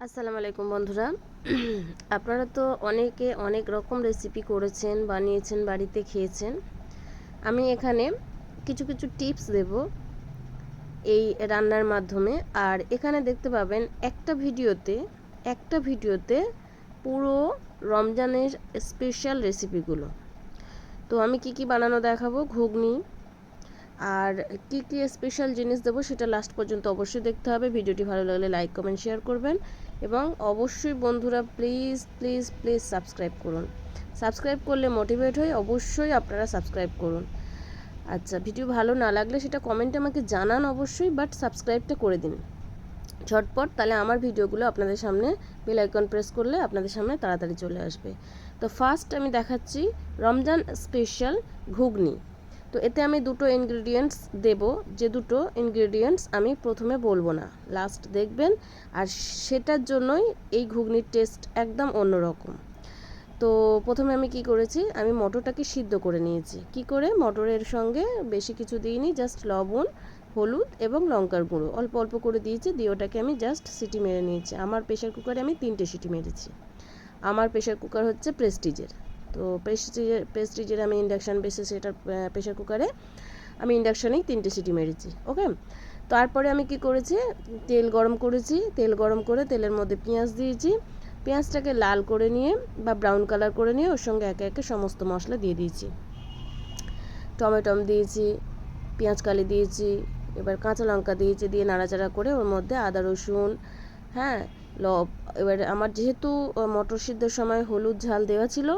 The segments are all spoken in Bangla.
আসসালামু আলাইকুম বন্ধুরা। আপনারা তো অনেকে অনেক রকম রেসিপি করেছেন, বানিয়েছেন, বাড়িতে খেয়েছেন। আমি এখানে কিছু কিছু টিপস দেব এই রান্নার মাধ্যমে। আর এখানে দেখতে পাবেন একটা ভিডিওতে পুরো রমজানের স্পেশাল রেসিপিগুলো। তো আমি কি কি বানানো দেখাবো, ঘুগনি, আর কি কি স্পেশাল জিনিস দেবো সেটা লাস্ট পর্যন্ত অবশ্যই দেখতে হবে। ভিডিওটি ভালো লাগলে লাইক কমেন্ট শেয়ার করবেন এবং অবশ্যই বন্ধুরা প্লিজ প্লিজ প্লিজ সাবস্ক্রাইব করুন। সাবস্ক্রাইব করলে মোটিভেট হই, অবশ্যই আপনারা সাবস্ক্রাইব করুন। আচ্ছা, ভিডিও ভালো না লাগলে সেটা কমেন্টে আমাকে জানান অবশ্যই, বাট সাবস্ক্রাইবটা করে দিন ঝটপট, তাহলে আমার ভিডিওগুলো আপনাদের সামনে বেল আইকন প্রেস করলে আপনাদের সামনে তাড়াতাড়ি চলে আসবে। তো ফার্স্ট আমি দেখাচ্ছি রমজান স্পেশাল ঘুগনি। তো এতে আমি দুটো ইনগ্রিডিয়েন্টস দেব, যে দুটো ইনগ্রিডিয়েন্টস আমি প্রথমে বলবো না, লাস্ট দেখবেন। আর সেটার জন্যই এই ঘুগনির টেস্ট একদম অন্যরকম। তো প্রথমে আমি কি করেছি, আমি মটরটাকে সিদ্ধ করে নিয়েছি। কি করে, মটরের সঙ্গে বেশি কিছু দিইনি, জাস্ট লবণ, হলুদ এবং লঙ্কার গুঁড়ো অল্প অল্প করে দিয়েছি, দিয়ে ওটাকে আমি জাস্ট সিটি মেরে নিয়েছি। আমার প্রেশার কুকারে আমি 3টে সিটি মেরেছি। আমার প্রেশার কুকার হচ্ছে প্রেস্টিজের। তো প্রেস্টিজের আমি ইন্ডাকশান বেসে সেটার প্রেশার কুকারে আমি ইন্ডাকশানেই 3টে সিটি মেরেছি। ওকে, তারপরে আমি কি করেছি, তেল গরম করেছি, তেল গরম করে তেলের মধ্যে পেঁয়াজ দিয়েছি। পেঁয়াজটাকে লাল করে নিয়ে বা ব্রাউন কালার করে নিয়ে ওর সঙ্গে একে একে সমস্ত মশলা দিয়ে দিয়েছি। টমেটো দিয়েছি, পেঁয়াজ কালি দিয়েছি, এবার কাঁচা লঙ্কা দিয়েছি, দিয়ে নাড়াচাড়া করে ওর মধ্যে আদা রসুন, হ্যাঁ, এবার আমার যেহেতু মটর সিদ্ধর সময় হলুদ ঝাল দেওয়া ছিল,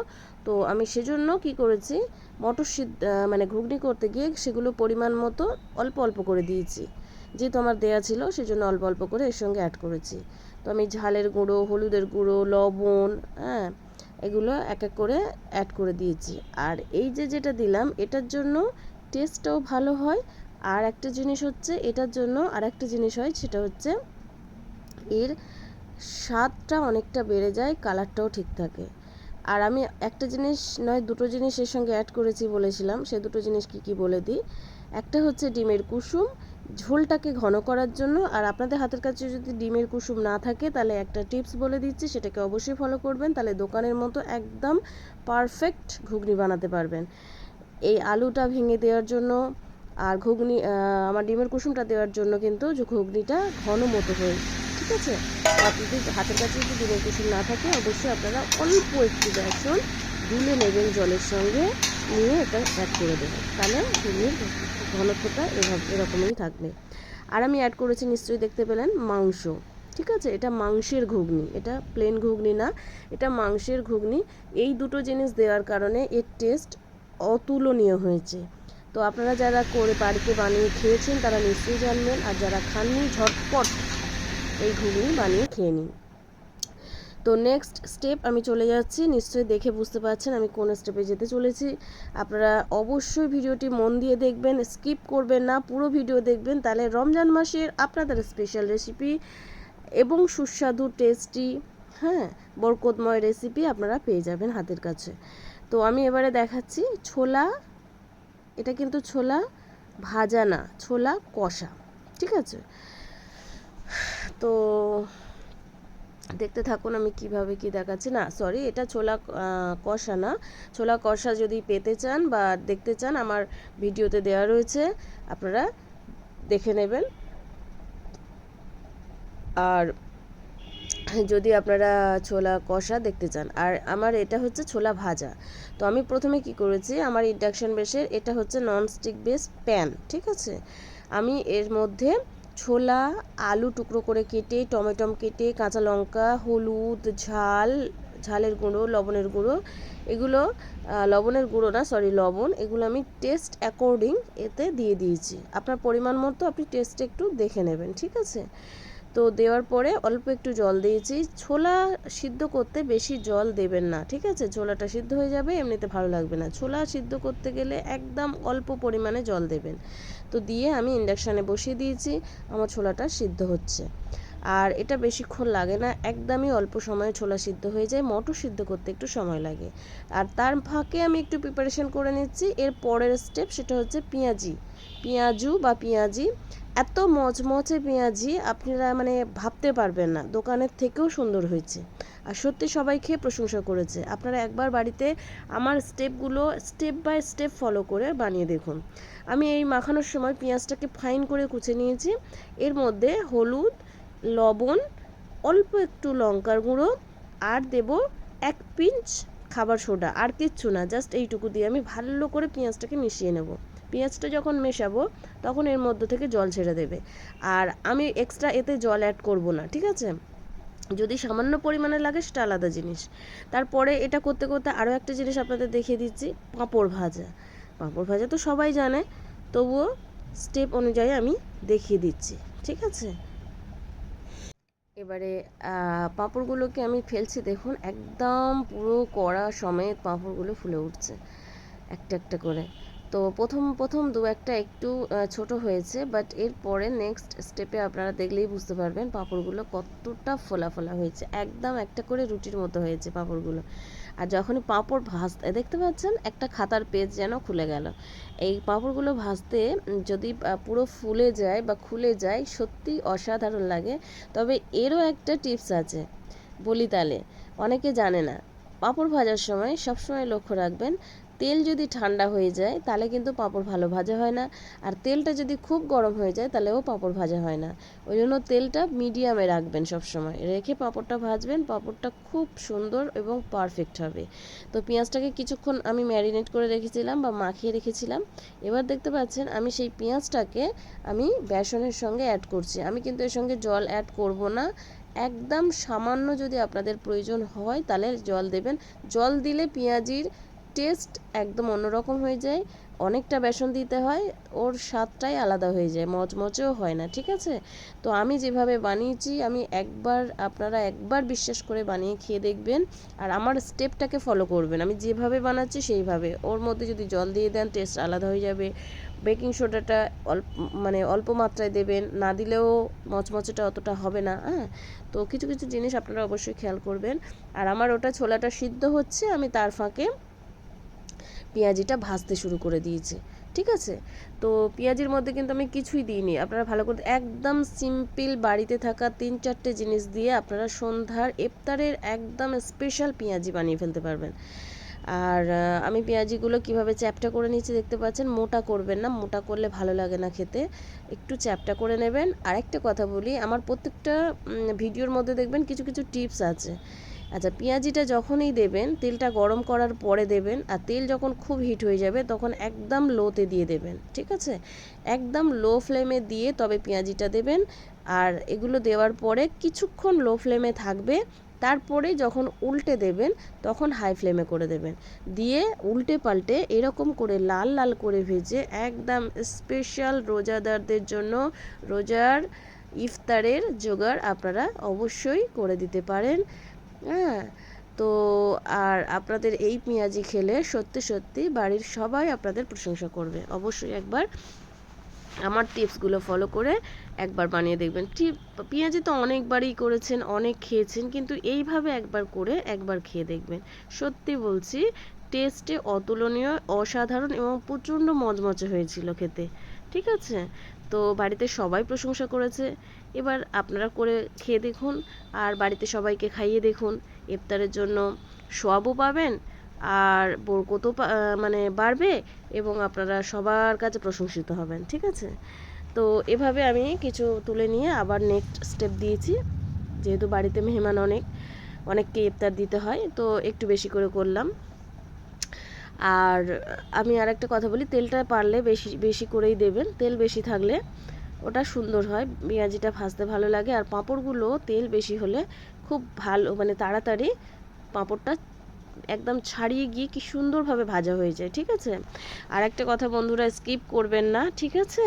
তো আমি সেজন্য কি করেছি, মটর সিদ্ধ মানে ঘুগনি করতে গিয়ে সেগুলো পরিমাণ মতো অল্প অল্প করে দিয়েছি। যেহেতু আমার দেওয়া ছিল সেজন্য অল্প অল্প করে এর সঙ্গে অ্যাড করেছি। তো আমি ঝালের গুঁড়ো, হলুদের গুঁড়ো, লবণ, হ্যাঁ, এগুলো এক এক করে অ্যাড করে দিয়েছি। আর এই যে যেটা দিলাম এটার জন্য টেস্টটাও ভালো হয়। আর একটা জিনিস হচ্ছে, এটার জন্য আর একটা জিনিস হয়, সেটা হচ্ছে এর স্বাদটা অনেকটা বেড়ে যায়, কালারটাও ঠিক থাকে। আর আমি একটা জিনিস নয় দুটো জিনিস এর সঙ্গে অ্যাড করেছি বলেছিলাম, সে দুটো জিনিস কি কি বলে দিই। একটা হচ্ছে ডিমের কুসুম, ঝোলটাকে ঘন করার জন্য। আর আপনাদের হাতের কাছে যদি ডিমের কুসুম না থাকে তাহলে একটা টিপস বলে দিচ্ছি, সেটাকে অবশ্যই ফলো করবেন, তাহলে দোকানের মতো একদম পারফেক্ট ঘুগনি বানাতে পারবেন। এই আলুটা ভেঙে দেওয়ার জন্য আর ঘুগনি আমার ডিমের কুসুমটা দেওয়ার জন্য কিন্তু যে ঘুগনিটা ঘন মতো হয়, ঠিক আছে। আপনাদের হাতের কাছে যদি ডিমের কুসুম না থাকে অবশ্যই আপনারা অল্প একটু বেসন গুলে নেবেন জলের সঙ্গে, নিয়ে এটা অ্যাড করে দেবেন, তাহলে ঘুগনির ঘনত্বটা এরকমই থাকবে। আর আমি অ্যাড করেছি, নিশ্চয়ই দেখতে পেলেন, মাংস। ঠিক আছে, এটা মাংসের ঘুগনি, এটা প্লেন ঘুগনি না, এটা মাংসের ঘুগনি। এই দুটো জিনিস দেওয়ার কারণে এর টেস্ট অতুলনীয় হয়েছে। তো আপনারা যারা করে বাড়িতে বানিয়ে খেয়েছেন তারা নিশ্চয়ই জানবেন, আর যারা খাননি ঝটপট এই ঘুগনি বানিয়ে খেয়ে নিন। তো নেক্সট স্টেপ আমি চলে যাচ্ছি, নিশ্চয়ই দেখে বুঝতে পারছেন আমি কোন স্টেপে যেতে চলেছি। আপনারা অবশ্যই ভিডিওটি মন দিয়ে দেখবেন, স্কিপ করবেন না, পুরো ভিডিও দেখবেন, তাহলে রমজান মাসের আপনাদের স্পেশাল রেসিপি এবং সুস্বাদু টেস্টি, হ্যাঁ, বরকতময় রেসিপি আপনারা পেয়ে যাবেন হাতের কাছে। তো আমি এবারে দেখাচ্ছি ছোলা। এটা কিন্তু ছোলা ভাজা না, ছোলা কষা, ঠিক আছে। তো দেখতে থাকুন আমি কিভাবে কি দেখাচ্ছি। না সরি, এটা ছোলা কষা না। ছোলা কষা যদি পেতে চান বা দেখতে চান আমার ভিডিওতে দেওয়া রয়েছে, আপনারা দেখে নেবেন। আর যদি আপনারা ছোলা কষা দেখতে চান, আর আমার এটা হচ্ছে ছোলা ভাজা। তো আমি প্রথমে কি করেছি, আমার ইন্ডাকশান বেসের এটা হচ্ছে ননস্টিক বেস প্যান, ঠিক আছে। আমি এর মধ্যে ছোলা, আলু টুকরো করে কেটে, টমেটো কেটে, কাঁচা লঙ্কা, হলুদ, ঝালের গুঁড়ো, লবণের গুঁড়ো, এগুলো লবণের গুঁড়ো না সরি লবণ, এগুলো আমি টেস্ট অ্যাকর্ডিং এতে দিয়ে দিয়েছি। আপনার পরিমাণ মতো আপনি টেস্ট একটু দেখে নেবেন, ঠিক আছে। তো দেওয়ার পরে অল্প একটু জল দিয়েছি। ছোলা সিদ্ধ করতে বেশি জল দেবেন না, ঠিক আছে, ছোলাটা সিদ্ধ হয়ে যাবে, এমনিতে ভালো লাগবে না। ছোলা সিদ্ধ করতে গেলে একদম অল্প পরিমাণে জল দেবেন। তো দিয়ে আমি ইন্ডাকশানে বসিয়ে দিয়েছি, আমার ছোলাটা সিদ্ধ হচ্ছে। আর এটা বেশিক্ষণ লাগে না, একদমই অল্প সময়ে ছোলা সিদ্ধ হয়ে যায়, মটর সিদ্ধ করতে একটু সময় লাগে। আর তার ফাঁকে আমি একটু প্রিপারেশন করে নিচ্ছি এর পরের স্টেপ, সেটা হচ্ছে পেঁয়াজু বা পেঁয়াজি। এত মচমচে পেঁয়াজি আপনারা মানে ভাবতে পারবেন না, দোকানের থেকেও সুন্দর হয়েছে। আর সত্যি সবাই খেয়ে প্রশংসা করেছে। আপনারা একবার বাড়িতে আমার স্টেপগুলো স্টেপ বাই স্টেপ ফলো করে বানিয়ে দেখুন। আমি এই মাখানোর সময় পেঁয়াজটাকে ফাইন করে কুচে নিয়েছি। এর মধ্যে হলুদ, লবণ, অল্প একটু লঙ্কার গুঁড়ো আর দেব 1 পিঞ্চ খাবার সোডা, আর কিচ্ছু না, জাস্ট এইটুকু দিয়ে আমি ভালো করে পেঁয়াজটাকে মিশিয়ে নেব। পেঁয়াজটা যখন মেশাবো তখন এর মধ্যে থেকে জল ছেড়ে দেবে, আর আমি এক্সট্রা এতে জল অ্যাড করব না, ঠিক আছে? যদি সামান্য পরিমাণে লাগে সেটা আলাদা জিনিস। তারপরে এটা করতে করতে আরও একটা জিনিস আপনাদের দেখিয়ে দিচ্ছি, পাঁপড় ভাজা। পাঁপড় ভাজা তো সবাই জানে, তবুও স্টেপ অনুযায়ী আমি দেখিয়ে দিচ্ছি, ঠিক আছে? এবারে পাঁপড়গুলোকে আমি ফেলছি, দেখুন একদম পুরো কড়া সমেত পাঁপড়গুলো ফুলে উঠছে একটা একটা করে। তো প্রথম প্রথম দু একটা একটু ছোট হয়েছে, বাট এরপরে নেক্সট স্টেপে আপনারা দেখলেই বুঝতে পারবেন পাঁপড়গুলো কতটা ফোলা ফোলা হয়েছে, একদম একটা করে রুটির মতো হয়েছে পাঁপড়গুলো। আর যখনই পাঁপড় ভাজতে দেখতে পাচ্ছেন একটা খাতার পেজ যেন খুলে গেল। এই পাঁপড়গুলো ভাজতে যদি পুরো ফুলে যায় বা খুলে যায় সত্যি অসাধারণ লাগে। তবে এরও একটা টিপস আছে, বলি তাহলে, অনেকে জানে না। পাঁপড় ভাজার সময় সবসময় লক্ষ্য রাখবেন, তেল যদি ঠান্ডা হয়ে যায় তাহলে কিন্তু পাঁপড় ভালো ভাজা হয় না, আর তেলটা যদি খুব গরম হয়ে যায় তাহলেও পাঁপড় ভাজা হয় না। ওই জন্য তেলটা মিডিয়ামে রাখবেন, সবসময় রেখে পাঁপড়টা ভাজবেন, পাঁপড়টা খুব সুন্দর এবং পারফেক্ট হবে। তো পেঁয়াজটাকে কিছুক্ষণ আমি ম্যারিনেট করে রেখেছিলাম বা মাখিয়ে রেখেছিলাম। এবার দেখতে পাচ্ছেন আমি সেই পেঁয়াজটাকে আমি বেসনের সঙ্গে অ্যাড করছি। আমি কিন্তু এর সঙ্গে জল অ্যাড করব না, একদম সামান্য যদি আপনাদের প্রয়োজন হয় তাহলে জল দেবেন। জল দিলে পেঁয়াজির টেস্ট একদম অন্যরকম হয়ে যায়, অনেকটা বেসন দিতে হয়, ওর স্বাদটাই আলাদা হয়ে যায়, মচমচেও হয় না, ঠিক আছে? তো আমি যেভাবে বানিয়েছি আপনারা একবার বিশ্বাস করে বানিয়ে খেয়ে দেখবেন, আর আমার স্টেপটাকে ফলো করবেন। আমি যেভাবে বানাচ্ছি সেইভাবে, ওর মধ্যে যদি জল দিয়ে দেন টেস্ট আলাদা হয়ে যাবে। বেকিং সোডাটা অল্প মাত্রায় দেবেন, না দিলেও মচমচেটা অতটা হবে না। হ্যাঁ, তো কিছু কিছু জিনিস আপনারা অবশ্যই খেয়াল করবেন। আর আমার ওটা ছোলাটা সিদ্ধ হচ্ছে, আমি তার ফাঁকে পেঁয়াজিটা ভাজতে শুরু করে দিয়েছি, ঠিক আছে? তো পেঁয়াজির মধ্যে কিন্তু আমি কিছুই দিইনি, আপনারা ভালো করে একদম সিম্পল বাড়িতে থাকা 3-4টে জিনিস দিয়ে আপনারা সন্ধ্যার ইফতারের একদম স্পেশাল পেঁয়াজি বানিয়ে ফেলতে পারবেন। আর আমি পেঁয়াজিগুলো কিভাবে চ্যাপটা করে নিচ্ছি দেখতে পাচ্ছেন। মোটা করবেন না, মোটা করলে ভালো লাগে না খেতে, একটু চ্যাপটা করে নেবেন। আরেকটা কথা বলি, আমার প্রত্যেকটা ভিডিওর মধ্যে দেখবেন কিছু কিছু টিপস আছে। আচ্ছা, পেঁয়াজিটা যখনই দেবেন তেলটা গরম করার পরে দেবেন, আর তেল যখন খুব হিট হয়ে যাবে তখন একদম লোতে দিয়ে দেবেন, ঠিক আছে? একদম লো ফ্লেমে দিয়ে তবে পেঁয়াজিটা দেবেন। আর এগুলো দেওয়ার পরে কিছুক্ষণ লো ফ্লেমে থাকবে, তারপরে যখন উল্টে দেবেন তখন হাই ফ্লেমে করে দেবেন, দিয়ে উল্টে পাল্টে এরকম করে লাল লাল করে ভেজে একদম স্পেশাল রোজাদারদের জন্য রোজার ইফতারের জোগাড় আপনারা অবশ্যই করে দিতে পারেন। হ্যাঁ, তো আর আপনাদের এই পেঁয়াজি খেলে সত্যি সত্যি বাড়ির সবাই আপনাদের প্রশংসা করবে। অবশ্যই একবার আমার টিপসগুলো ফলো করে একবার বানিয়ে দেখবেন। পেঁয়াজি তো অনেকবারই করেছেন, অনেক খেয়েছেন, কিন্তু এইভাবে একবার করে একবার খেয়ে দেখবেন। সত্যি বলছি, টেস্টে অতুলনীয়, অসাধারণ এবং প্রচণ্ড মজমচে হয়েছিল খেতে, ঠিক আছে? তো বাড়িতে সবাই প্রশংসা করেছে। এবার আপনারা করে খেয়ে দেখুন, আর বাড়িতে সবাইকে খাইয়ে দেখুন। ইফতারের জন্য সওয়াবও পাবেন, আর বরকতও বাড়বে, এবং আপনারা সবার কাছে প্রশংসিত হবেন, ঠিক আছে? তো এভাবে আমি কিছু তুলে নিয়ে আবার নেক্সট স্টেপ দিয়েছি, যেহেতু বাড়িতে মেহমান অনেককে ইফতার দিতে হয়, তো একটু বেশি করে করলাম। আর আমি আরেকটা কথা বলি, তেলটা পারলে বেশি বেশি করেই দেবেন, তেল বেশি থাকলে ওটা সুন্দর হয়, পেঁয়াজিটা ভাজতে ভালো লাগে। আর পাঁপড়গুলো তেল বেশি হলে খুব ভালো, তাড়াতাড়ি পাঁপড়টা একদম ছাড়িয়ে গিয়ে কি সুন্দরভাবে ভাজা হয়ে যায়, ঠিক আছে? আর একটা কথা বন্ধুরা, স্কিপ করবেন না, ঠিক আছে?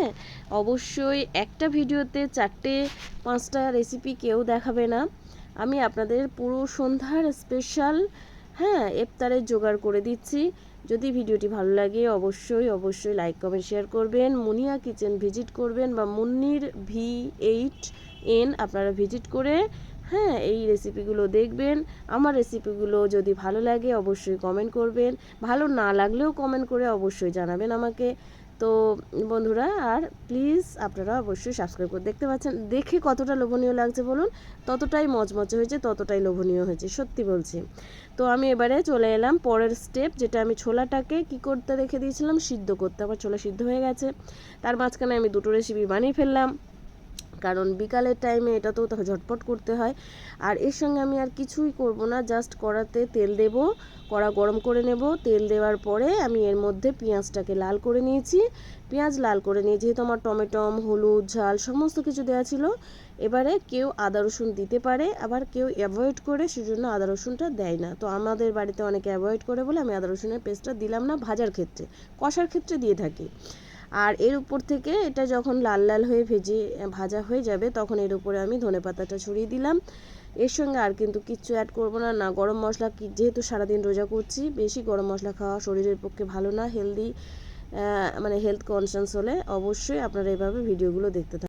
অবশ্যই একটা ভিডিওতে 4-5টা রেসিপি কেউ দেখাবে না, আমি আপনাদের পুরো সন্ধ্যার স্পেশাল, হ্যাঁ, ইফতারের জোগাড় করে দিচ্ছি। যদি ভিডিওটি ভালো লাগে অবশ্যই লাইক কমেন্ট শেয়ার করবেন, মুনিয়া কিচেন ভিজিট করবেন, বা মুন্নির V8N আপনারা ভিজিট করে, হ্যাঁ, এই রেসিপিগুলো দেখবেন। আমার রেসিপিগুলো যদি ভালো লাগে অবশ্যই কমেন্ট করবেন, ভালো না লাগলেও কমেন্ট করে অবশ্যই জানাবেন আমাকে। তো বন্ধুরা, আর প্লিজ আপনারা অবশ্যই সাবস্ক্রাইব করে দেখতে পাচ্ছেন, দেখে কতটা লোভনীয় লাগছে বলুন, ততটাই মচমচে হয়েছে, ততটাই লোভনীয় হয়েছে, সত্যি বলছি। তো আমি এবারে চলে এলাম পরের স্টেপ, যেটা আমি ছোলাটাকে কি করতে রেখে দিয়েছিলাম, সিদ্ধ করতে। আমার ছোলা সিদ্ধ হয়ে গেছে, তার মাঝখানে আমি দুটো রেসিপি বানিয়ে ফেললাম, কারণ বিকালের টাইমে এটা তো ঝটপট করতে হয়। আর এর সঙ্গে আমি আর কিছুই করব না, জাস্ট কড়াতে তেল দেব, কড়া গরম করে নেব। তেল দেওয়ার পরে আমি এর মধ্যে পেঁয়াজটাকে লাল করে নিয়েছি। পেঁয়াজ লাল করে নিয়ে, যেহেতু আমার টমেটম, হলুদ, ঝাল সমস্ত কিছু দেওয়া ছিল, এবারে কেউ আদা রসুন দিতে পারে, আবার কেউ অ্যাভয়েড করে, সেজন্য আদা রসুনটা দেয় না। তো আমাদের বাড়িতে অনেকে অ্যাভয়েড করে বলে আমি আদা রসুনের পেস্টটা দিলাম না ভাজার ক্ষেত্রে, কষার ক্ষেত্রে দিয়ে থাকি। আর এর উপর থেকে এটা যখন লাল লাল হয়ে ভাজা হয়ে যাবে, তখন এর উপরে আমি ধনেপাতাটা ছড়িয়ে দিলাম। এর সঙ্গে আর কিন্তু কিচ্ছু অ্যাড করব না, না গরম মশলা, যেহেতু সারাদিন রোজা করছি, বেশি গরম মশলা খাওয়া শরীরের পক্ষে ভালো না। হেলদি মানে হেলথ কনসাস হলে অবশ্যই আপনারা এভাবে ভিডিওগুলো দেখতে থাকুন।